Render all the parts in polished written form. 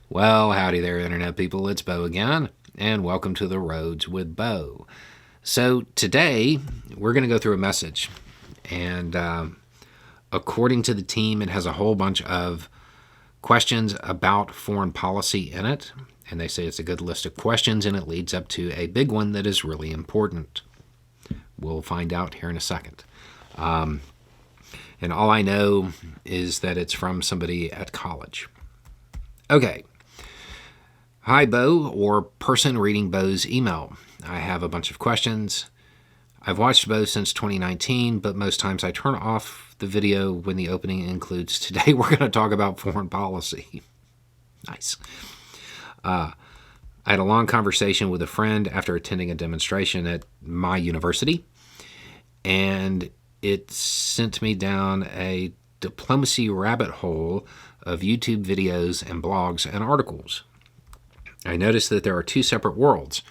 Well, howdy there, Internet people. It's Bo again, and welcome to The Roads with Bo. So, today we're going to go through a message, and according to the team, it has a whole bunch of questions about foreign policy in it, and they say it's a good list of questions, and it leads up to a big one that is really important. We'll find out here in a second. And all I know is that it's from somebody at college. Okay. Hi, Bo, or person reading Bo's email. I have a bunch of questions. I've watched Bo since 2019, but most times I turn off the video when the opening includes, today we're going to talk about foreign policy. Nice. I had a long conversation with a friend after attending a demonstration at my university, and it sent me down a diplomacy rabbit hole of YouTube videos and blogs and articles. I noticed that there are two separate worlds.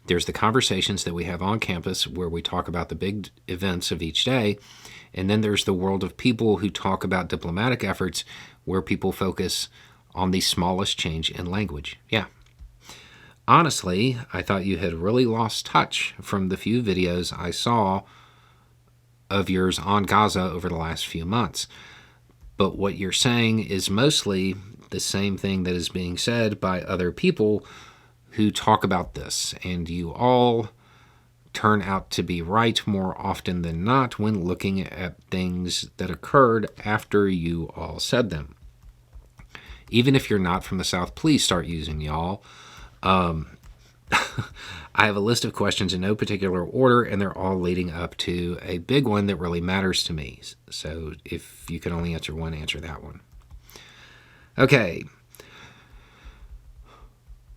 There's the conversations that we have on campus where we talk about the big events of each day, and then there's the world of people who talk about diplomatic efforts where people focus on the smallest change in language. Yeah. Honestly, I thought you had really lost touch from the few videos I saw of yours on Gaza over the last few months. But what you're saying is mostly the same thing that is being said by other people who talk about this, and you all turn out to be right more often than not when looking at things that occurred after you all said them. Even if you're not from the South, please start using y'all. I have a list of questions in no particular order, and they're all leading up to a big one that really matters to me. So if you can only answer one, answer that one. Okay.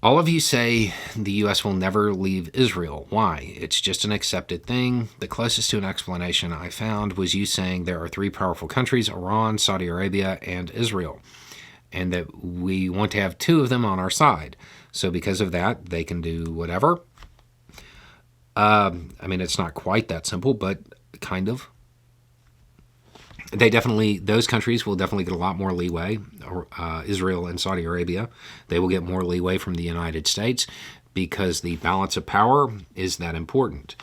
All of you say the U.S. will never leave Israel. Why? It's just an accepted thing. The closest to an explanation I found was you saying there are three powerful countries, Iran, Saudi Arabia, and Israel, and that we want to have two of them on our side. So because of that, they can do whatever. It's not quite that simple, but kind of. Those countries will definitely get a lot more leeway. Israel and Saudi Arabia, they will get more leeway from the United States because the balance of power is that important.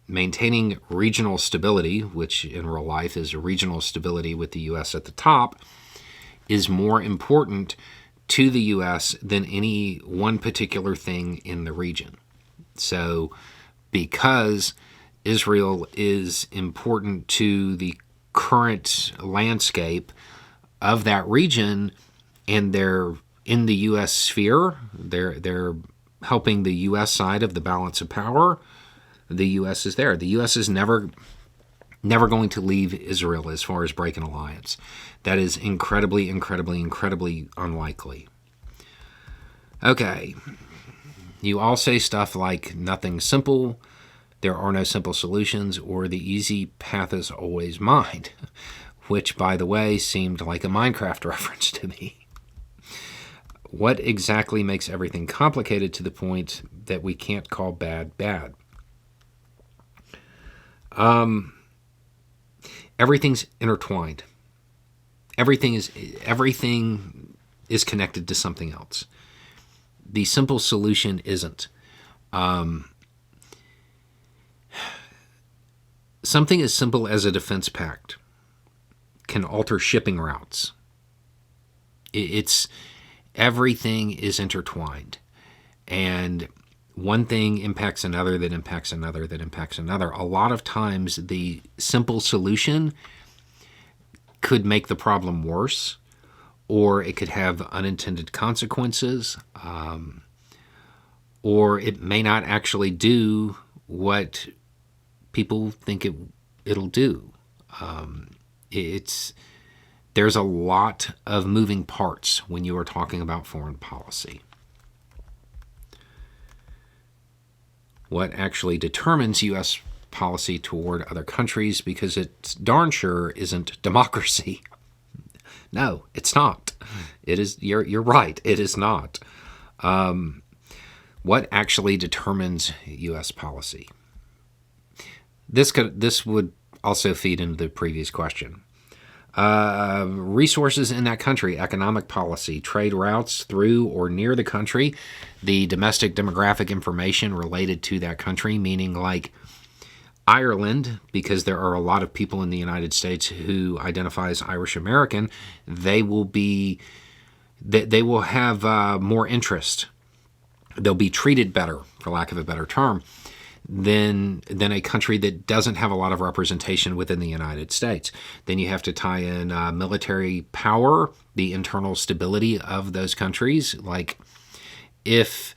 Maintaining regional stability, which in real life is regional stability with the U.S. at the top, is more important to the U.S. than any one particular thing in the region. So because Israel is important to the current landscape of that region, and they're in the U.S. sphere, they're helping the U.S. side of the balance of power, the U.S. is there. The U.S. is never going to leave Israel as far as break an alliance. That is incredibly, incredibly, incredibly unlikely. Okay. You all say stuff like nothing's simple, there are no simple solutions, or the easy path is always mined, which, by the way, seemed like a Minecraft reference to me. What exactly makes everything complicated to the point that we can't call bad bad? Everything's intertwined. Everything is connected to something else. The simple solution isn't. Something as simple as a defense pact can alter shipping routes. Everything is intertwined, and one thing impacts another, that impacts another, that impacts another. A lot of times, the simple solution could make the problem worse, or it could have unintended consequences, or it may not actually do what people think it'll do. There's a lot of moving parts when you are talking about foreign policy. What actually determines U.S. policy toward other countries, because it darn sure isn't democracy. No, it's not. It is. You're right. It is not. What actually determines U.S. policy? This would also feed into the previous question. Resources in that country, economic policy, trade routes through or near the country, the domestic demographic information related to that country, meaning like Ireland, because there are a lot of people in the United States who identify as Irish American, they will have more interest. They'll be treated better, for lack of a better term, than a country that doesn't have a lot of representation within the United States. Then you have to tie in military power, the internal stability of those countries. Like if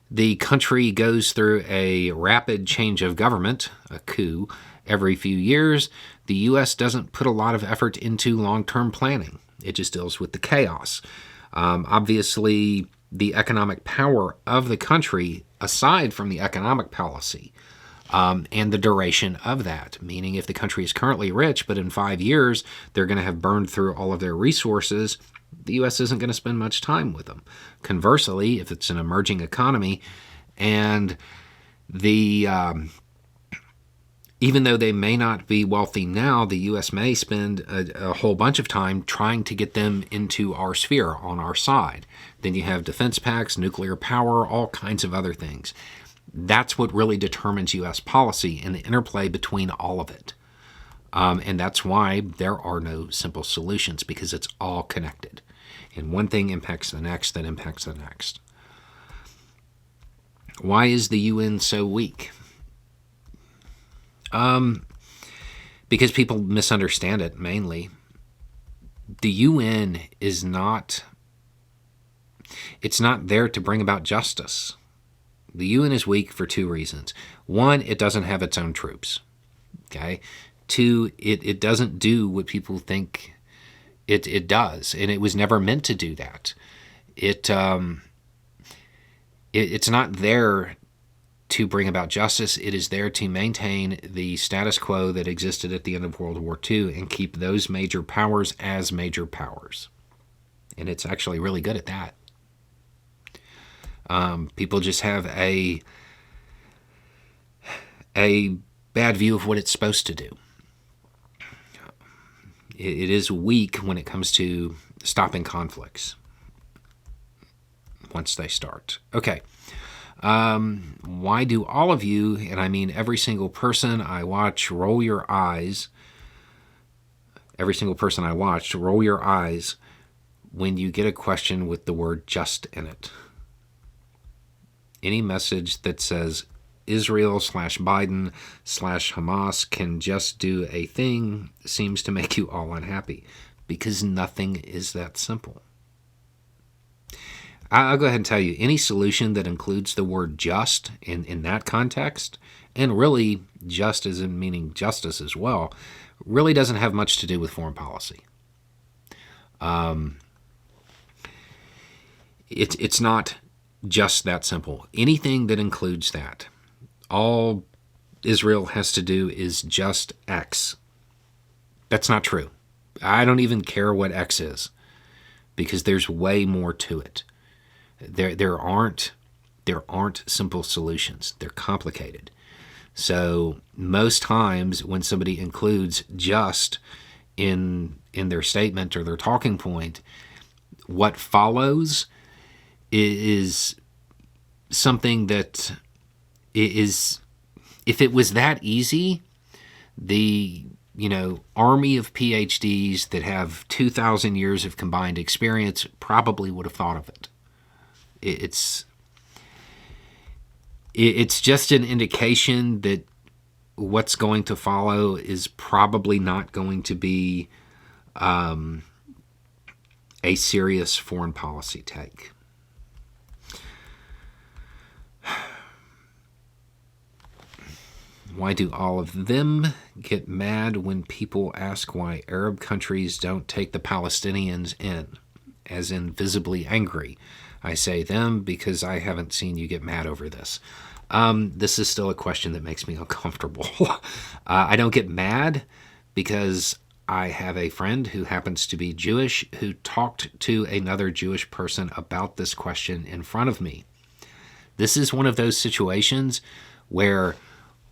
the country goes through a rapid change of government, a coup, every few years, the U.S. doesn't put a lot of effort into long-term planning. It just deals with the chaos. Obviously, the economic power of the country, aside from the economic policy, and the duration of that, meaning if the country is currently rich, but in 5 years they're going to have burned through all of their resources, the U.S. isn't going to spend much time with them. Conversely, if it's an emerging economy and even though they may not be wealthy now, the U.S. may spend a whole bunch of time trying to get them into our sphere, on our side. Then you have defense pacts, nuclear power, all kinds of other things. That's what really determines U.S. policy and the interplay between all of it. And that's why there are no simple solutions, because it's all connected. And one thing impacts the next that impacts the next. Why is the UN so weak? Because people misunderstand it, mainly. The UN is not there to bring about justice. The UN is weak for two reasons. One, it doesn't have its own troops. Okay? Two, it doesn't do what people think it does, and it was never meant to do that. It's not there to bring about justice. It is there to maintain the status quo that existed at the end of World War II and keep those major powers as major powers. And it's actually really good at that. People just have a bad view of what it's supposed to do. It is weak when it comes to stopping conflicts once they start. Okay. Why do all of you, and I mean every single person I watch, roll your eyes? Every single person I watch, roll your eyes when you get a question with the word just in it. Any message that says Israel/Biden/Hamas can just do a thing seems to make you all unhappy, because nothing is that simple. I'll go ahead and tell you, any solution that includes the word just in that context, and really just as in meaning justice as well, really doesn't have much to do with foreign policy. It's not just that simple. Anything that includes that, all Israel has to do is just X. That's not true. I don't even care what X is, because there's way more to it. There aren't simple solutions. They're complicated. So most times when somebody includes just in their statement or their talking point, what follows is something that is, if it was that easy, the army of PhDs that have 2,000 years of combined experience probably would have thought of it. It's just an indication that what's going to follow is probably not going to be a serious foreign policy take. Why do all of them get mad when people ask why Arab countries don't take the Palestinians in, as in visibly angry? I say them because I haven't seen you get mad over this. This is still a question that makes me uncomfortable. I don't get mad because I have a friend who happens to be Jewish who talked to another Jewish person about this question in front of me. This is one of those situations where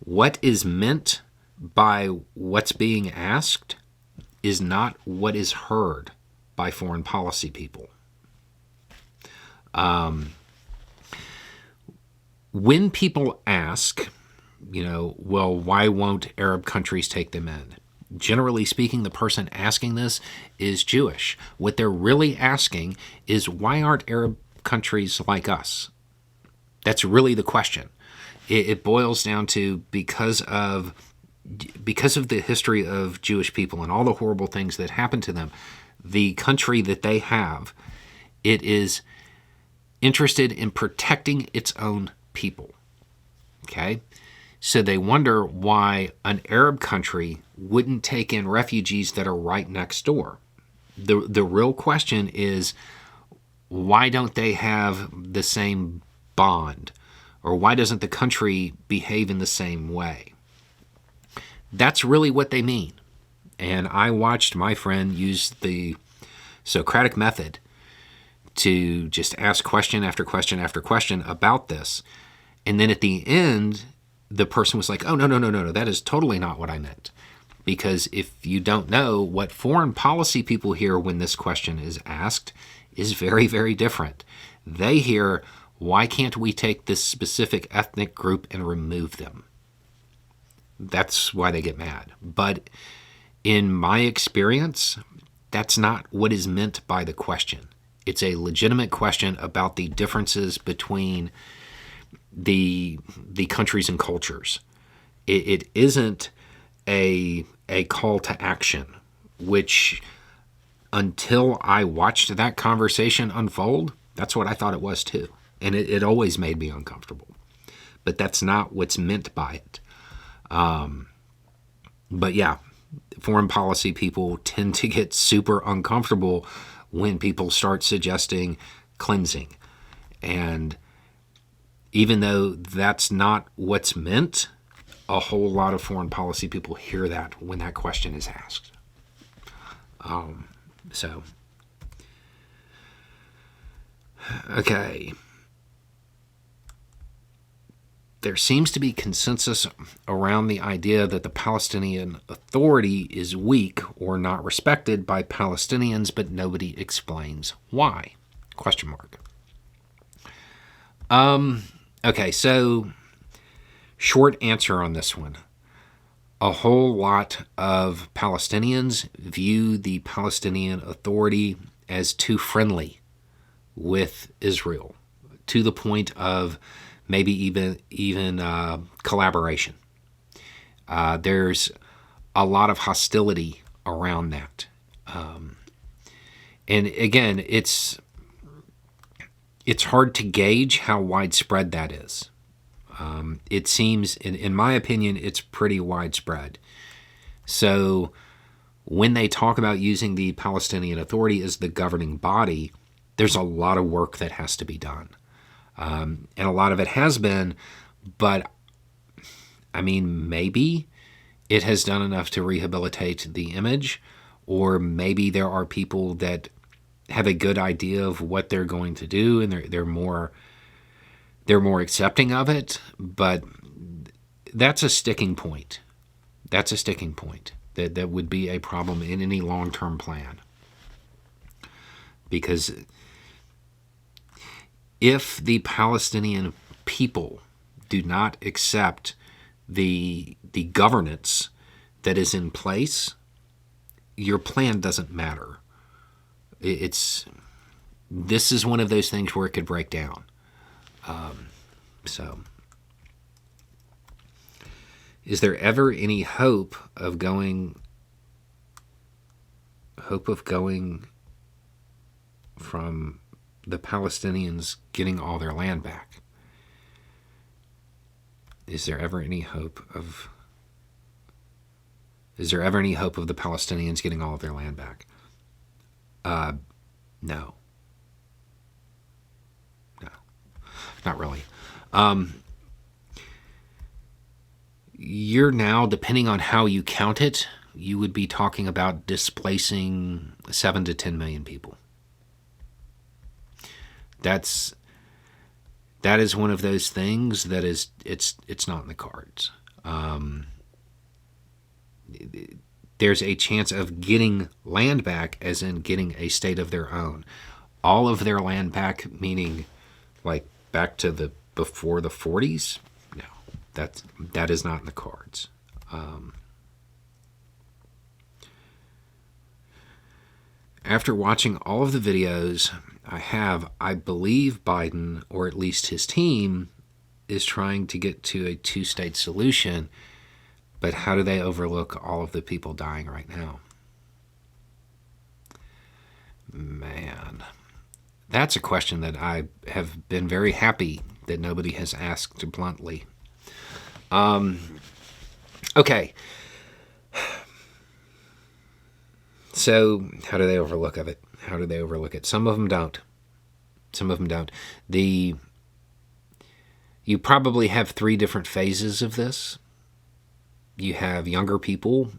what is meant by what's being asked is not what is heard by foreign policy people. When people ask, well, why won't Arab countries take them in? Generally speaking, the person asking this is Jewish. What they're really asking is, why aren't Arab countries like us? That's really the question. It boils down to because of the history of Jewish people and all the horrible things that happened to them, the country that they have, it is interested in protecting its own people. Okay? So they wonder why an Arab country wouldn't take in refugees that are right next door. The real question is, why don't they have the same bond? Or why doesn't the country behave in the same way? That's really what they mean. And I watched my friend use the Socratic method to just ask question after question after question about this. And then at the end, the person was like, oh, no, that is totally not what I meant. Because if you don't know, what foreign policy people hear when this question is asked is very, very different. They hear, why can't we take this specific ethnic group and remove them? That's why they get mad. But in my experience, that's not what is meant by the question. It's a legitimate question about the differences between the countries and cultures. It isn't a call to action, which until I watched that conversation unfold, that's what I thought it was too. And it always made me uncomfortable. But that's not what's meant by it. But yeah, foreign policy people tend to get super uncomfortable when people start suggesting cleansing. And even though that's not what's meant, a whole lot of foreign policy people hear that when that question is asked. Okay. There seems to be consensus around the idea that the Palestinian Authority is weak or not respected by Palestinians, but nobody explains why. ? Okay, so short answer on this one. A whole lot of Palestinians view the Palestinian Authority as too friendly with Israel, to the point of maybe even collaboration. There's a lot of hostility around that. And again, it's hard to gauge how widespread that is. It seems, in my opinion, it's pretty widespread. So when they talk about using the Palestinian Authority as the governing body, there's a lot of work that has to be done. And a lot of it has been, but I mean, maybe it has done enough to rehabilitate the image, or maybe there are people that have a good idea of what they're going to do, and they're more accepting of it. But that's a sticking point. That's a sticking point that would be a problem in any long-term plan. Because if the Palestinian people do not accept the governance that is in place, your plan doesn't matter. This is one of those things where it could break down. Is there ever any hope of going from the Palestinians getting all their land back? Is there ever any hope of the Palestinians getting all of their land back? No, not really. You're now, depending on how you count it, you would be talking about displacing 7 to 10 million people. That is one of those things that it's not in the cards. there's a chance of getting land back, as in getting a state of their own. All of their land back, meaning like back to the before the 40s? No, that is not in the cards. After watching all of the videos I believe Biden, or at least his team, is trying to get to a two-state solution. But how do they overlook all of the people dying right now? Man, that's a question that I have been very happy that nobody has asked bluntly. Okay. So, how do they overlook it? How do they overlook it? Some of them don't. Some of them don't. You probably have 3 different phases of this. You have younger people,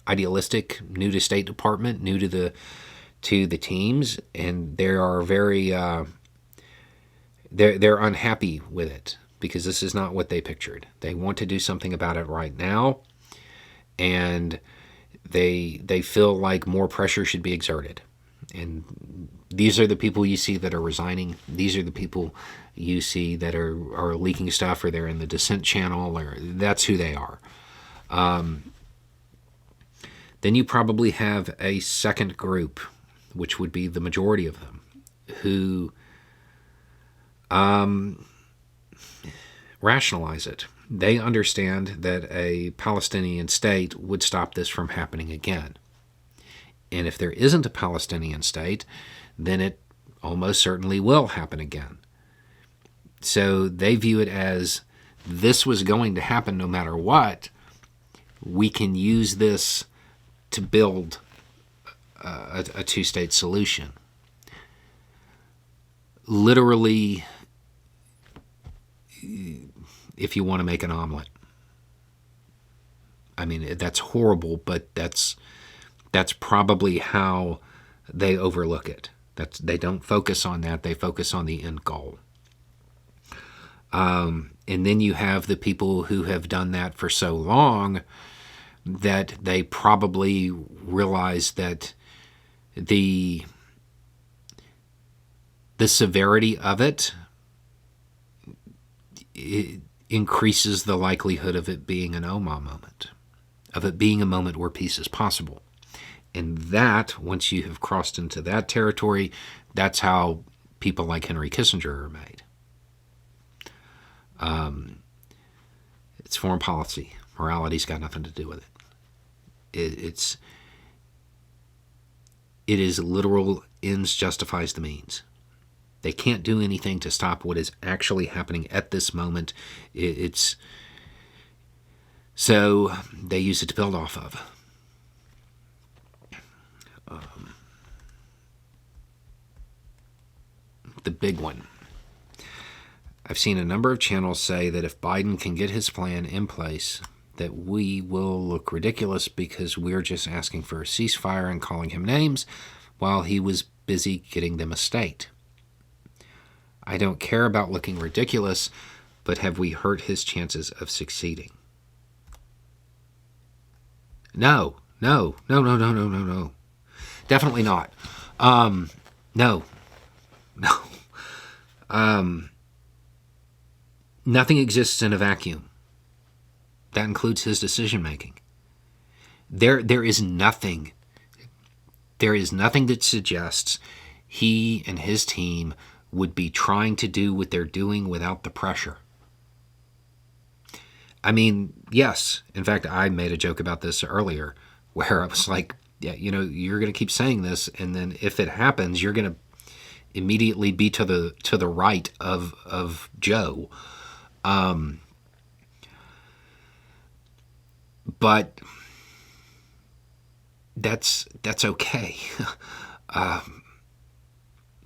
idealistic, new to State Department, new to the teams, and they are very they're unhappy with it because this is not what they pictured. They want to do something about it right now, and they feel like more pressure should be exerted. And these are the people you see that are resigning. These are the people you see that are leaking stuff, or they're in the dissent channel, or that's who they are. Then you probably have a second group, which would be the majority of them, who rationalize it. They understand that a Palestinian state would stop this from happening again. And if there isn't a Palestinian state, then it almost certainly will happen again. So they view it as this was going to happen no matter what. We can use this to build a two-state solution. Literally, if you want to make an omelet. I mean, that's horrible, but that's probably how they overlook it. They don't focus on that. They focus on the end goal. And then you have the people who have done that for so long that they probably realize that the severity of it increases the likelihood of it being an Omagh moment, of it being a moment where peace is possible. And that, once you have crossed into that territory, that's how people like Henry Kissinger are made. It's foreign policy. Morality's got nothing to do with it. It is literal ends justifies the means. They can't do anything to stop what is actually happening at this moment. So they use it to build off of. The big one. I've seen a number of channels say that if Biden can get his plan in place, that we will look ridiculous because we're just asking for a ceasefire and calling him names while he was busy getting them a state. I don't care about looking ridiculous, but have we hurt his chances of succeeding? No. Definitely not. No. Nothing exists in a vacuum. That includes his decision making. There is nothing that suggests he and his team would be trying to do what they're doing without the pressure. I mean, yes. In fact, I made a joke about this earlier where I was like, yeah, you're going to keep saying this, and then if it happens, you're going to immediately be to the right of Joe. But that's okay.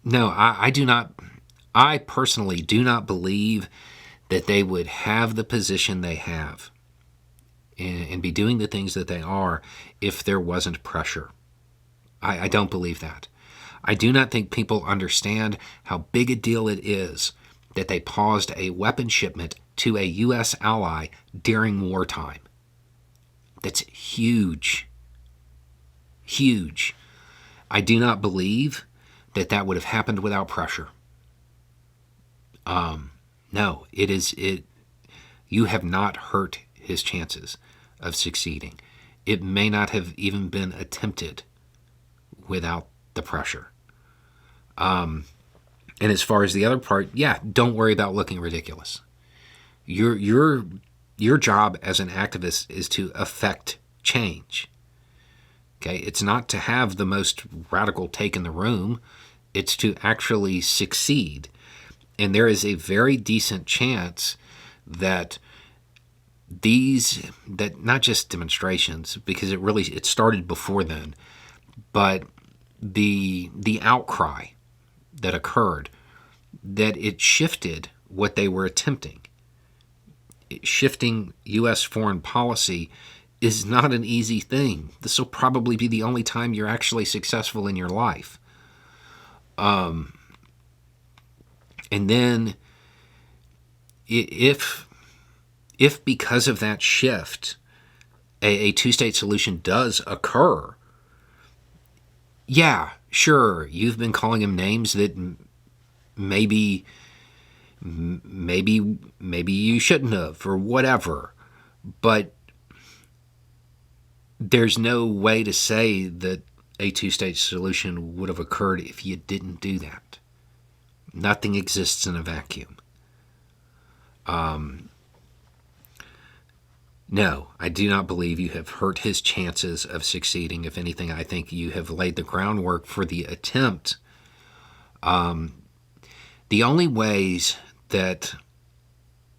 No, I personally do not believe that they would have the position they have and be doing the things that they are if there wasn't pressure. I don't believe that. I do not think people understand how big a deal it is that they paused a weapon shipment to a U.S. ally during wartime. That's huge. Huge. I do not believe that that would have happened without pressure. No, it is it. You have not hurt his chances of succeeding. It may not have even been attempted without the pressure. And as far as the other part, yeah, don't worry about looking ridiculous. Your job as an activist is to affect change. Okay, it's not to have the most radical take in the room. It's to actually succeed. And there is a very decent chance that that not just demonstrations, because it started before then, but the outcry that occurred, that it shifted what they were attempting. Shifting U.S. foreign policy is not an easy thing. This will probably be the only time you're actually successful in your life. And then if because of that shift, a two-state solution does occur, yeah, sure, you've been calling him names that maybe you shouldn't have, or whatever, but there's no way to say that a two-state solution would have occurred if you didn't do that. Nothing exists in a vacuum. No, I do not believe you have hurt his chances of succeeding. If anything, I think you have laid the groundwork for the attempt. The only ways that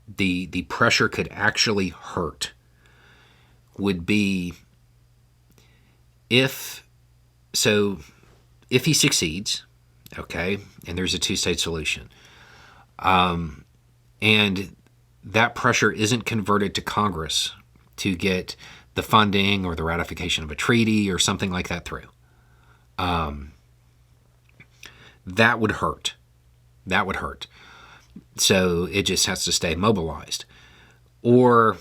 the pressure could actually hurt would be if he succeeds, okay, and there's a two-state solution, and that pressure isn't converted to Congress to get the funding or the ratification of a treaty or something like that through. That would hurt. That would hurt. So it just has to stay mobilized. Or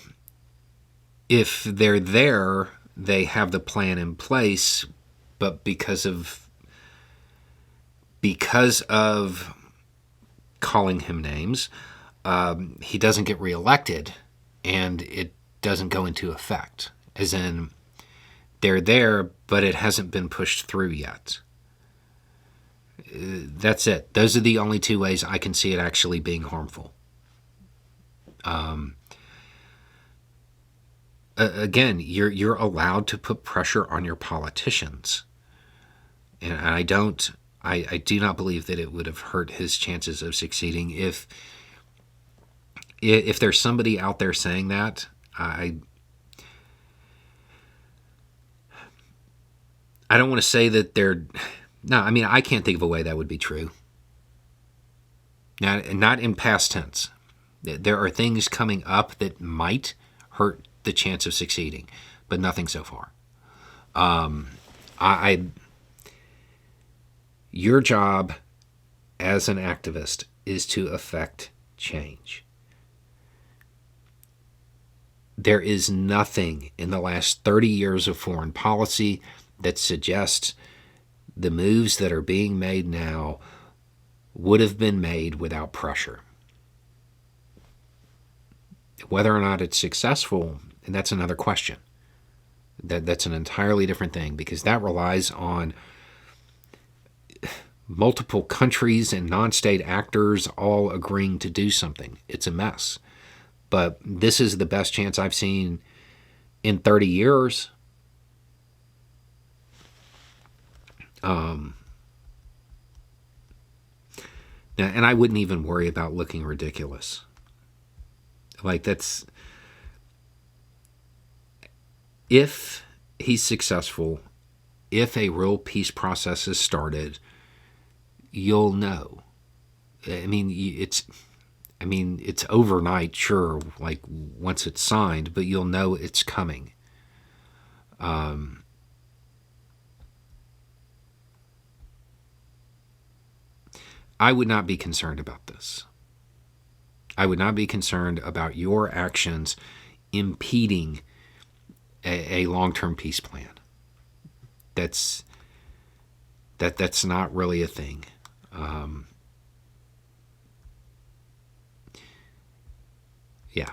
if they're there, they have the plan in place, but because of calling him names, he doesn't get reelected, and it doesn't go into effect. As in, they're there, but it hasn't been pushed through yet. That's it. Those are the only two ways I can see it actually being harmful. Again, you're allowed to put pressure on your politicians, and I do not believe that it would have hurt his chances of succeeding if there's somebody out there saying that. I don't want to say that they're. No, I mean, I can't think of a way that would be true. Now, not in past tense. There are things coming up that might hurt the chance of succeeding, but nothing so far. Your job as an activist is to affect change. There is nothing in the last 30 years of foreign policy that suggests the moves that are being made now would have been made without pressure. Whether or not it's successful, and that's another question. That's an entirely different thing, because that relies on multiple countries and non-state actors all agreeing to do something. It's a mess. But this is the best chance I've seen in 30 years. Now, and I wouldn't even worry about looking ridiculous. Like, that's... If he's successful, if a real peace process is started, you'll know. I mean, it's overnight, sure, like once it's signed, but you'll know it's coming. I would not be concerned about this. I would not be concerned about your actions impeding a long-term peace plan. that's not really a thing. Yeah.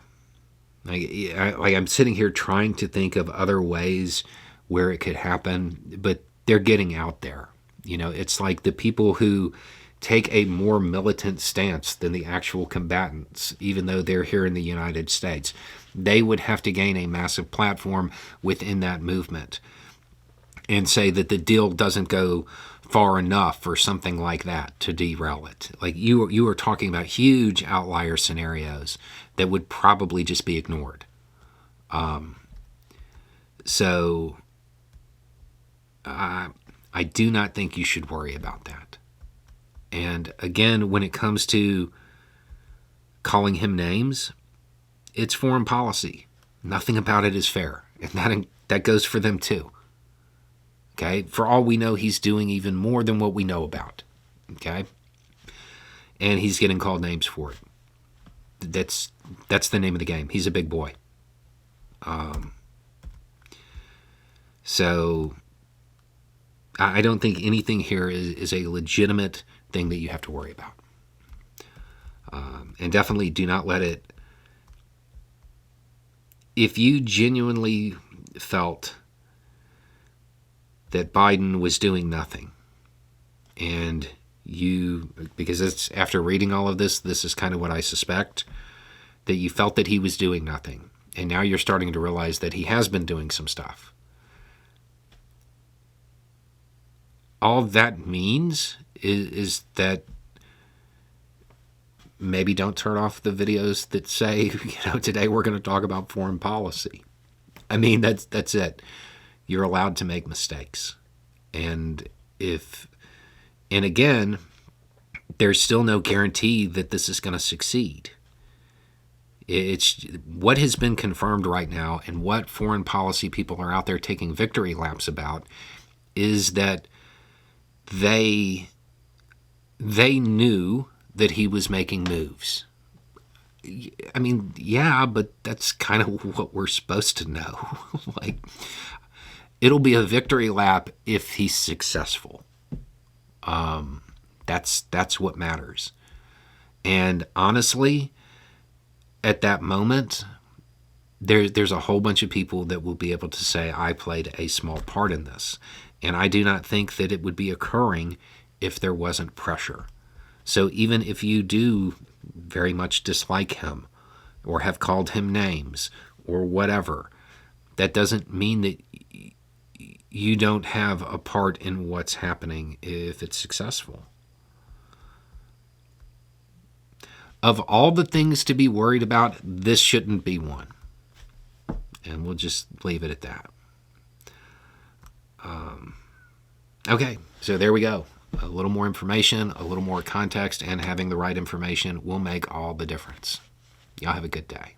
I'm sitting here trying to think of other ways where it could happen, but they're getting out there. It's like the people who take a more militant stance than the actual combatants, even though they're here in the United States. They would have to gain a massive platform within that movement and say that the deal doesn't go far enough or something like that to derail it. Like you are talking about huge outlier scenarios that would probably just be ignored. So I do not think you should worry about that. And again, when it comes to calling him names, it's foreign policy. Nothing about it is fair. And that goes for them too. Okay? For all we know, he's doing even more than what we know about. Okay? And he's getting called names for it. That's the name of the game. He's a big boy. So I don't think anything here is a legitimate thing that you have to worry about. And definitely do not let it... If you genuinely felt that Biden was doing nothing, and because it's after reading all of this is kind of what I suspect, that you felt that he was doing nothing, and now you're starting to realize that he has been doing some stuff. All that means is that maybe don't turn off the videos that say, today we're going to talk about foreign policy. I mean, that's it. You're allowed to make mistakes. And again, there's still no guarantee that this is going to succeed. It's what has been confirmed right now, and what foreign policy people are out there taking victory laps about, is that they knew that he was making moves. I mean, yeah, but that's kind of what we're supposed to know. Like, it'll be a victory lap if he's successful. That's what matters. And honestly, at that moment, there's a whole bunch of people that will be able to say, I played a small part in this. And I do not think that it would be occurring if there wasn't pressure. So even if you do very much dislike him or have called him names or whatever, that doesn't mean that you don't have a part in what's happening if it's successful. Of all the things to be worried about, this shouldn't be one. And we'll just leave it at that. Okay, so there we go. A little more information, a little more context, and having the right information will make all the difference. Y'all have a good day.